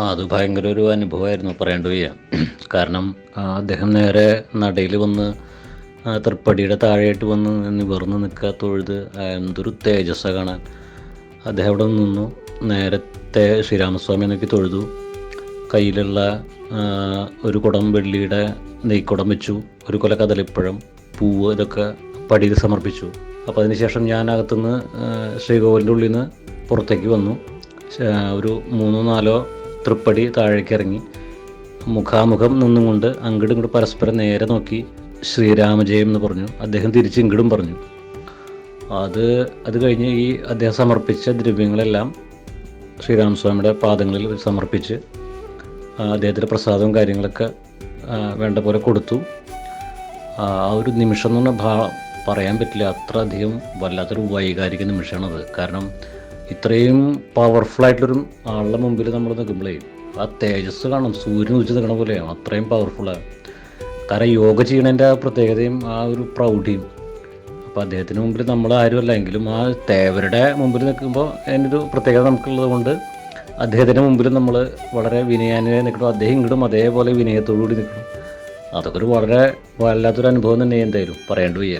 അത് ഭയങ്കര ഒരു അനുഭവമായിരുന്നു, പറയേണ്ടി വയ്യ. കാരണം അദ്ദേഹം നേരെ നടയിൽ വന്ന് തൃപ്പടിയുടെ താഴെയായിട്ട് വന്ന് നിവർന്ന് നിൽക്കുക, തൊഴുത്. എന്തൊരു തേജസ്സാണ് കാണാൻ. അദ്ദേഹം അവിടെ നിന്നു, നേരത്തെ ശ്രീരാമസ്വാമി നോക്കി തൊഴുതു. കയ്യിലുള്ള ഒരു കുടം വെള്ളിയുടെ നെയ്ക്കുടം വെച്ചു, ഒരു കൊല കദളിപ്പഴം, പൂവ്, ഇതൊക്കെ പടിയിൽ സമർപ്പിച്ചു. അപ്പോൾ അതിനുശേഷം ഞാൻ അകത്തുനിന്ന് ശ്രീകോവിലിൻ്റെ ഉള്ളിൽ നിന്ന് പുറത്തേക്ക് വന്നു. ഒരു 3-4 തൃപ്പടി താഴേക്ക് ഇറങ്ങി മുഖാമുഖം നിന്നുകൊണ്ട് അങ്ങോട്ടും ഇങ്ങോട്ട് പരസ്പരം നേരെ നോക്കി ശ്രീരാമജയം എന്ന് പറഞ്ഞു. അദ്ദേഹം തിരിച്ച് ഇങ്ങോട്ടും പറഞ്ഞു. അത് കഴിഞ്ഞ് ഈ അദ്ദേഹം സമർപ്പിച്ച ദ്രവ്യങ്ങളെല്ലാം ശ്രീരാമസ്വാമിയുടെ പാദങ്ങളിൽ സമർപ്പിച്ച് അദ്ദേഹത്തിൻ്റെ പ്രസാദവും കാര്യങ്ങളൊക്കെ വേണ്ട പോലെ കൊടുത്തു. ആ ഒരു നിമിഷം എന്ന് പറഞ്ഞാൽ പറയാൻ പറ്റില്ല, അത്ര അധികം വല്ലാത്തൊരു വൈകാരിക നിമിഷമാണത്. കാരണം ഇത്രയും പവർഫുള്ളായിട്ടൊരു ആളുടെ മുമ്പിൽ നമ്മൾ നിൽക്കുമ്പോഴേ ആ തേജസ് കാണും, സൂര്യൻ ഉദിച്ച് നിൽക്കണ പോലെയാണ്, അത്രയും പവർഫുള്ളാണ്. കാരണം യോഗ ചെയ്യണതിൻ്റെ ആ പ്രത്യേകതയും ആ ഒരു പ്രൗഢിയും. അപ്പോൾ അദ്ദേഹത്തിന് മുമ്പിൽ നമ്മൾ ആരുമല്ല എങ്കിലും ആ തേവരുടെ മുമ്പിൽ നിൽക്കുമ്പോൾ അതിനൊരു പ്രത്യേകത നമുക്കുള്ളത് കൊണ്ട് അദ്ദേഹത്തിൻ്റെ മുമ്പിൽ നമ്മൾ വളരെ വിനയാന്വയായി നിൽക്കണം. അദ്ദേഹം ഇങ്ങോട്ടും അതേപോലെ വിനയത്തോടുകൂടി നിൽക്കണം. അതൊക്കെ ഒരു വളരെ വല്ലാത്തൊരു അനുഭവം തന്നെ, എന്തായാലും പറയേണ്ടി വയ്യ.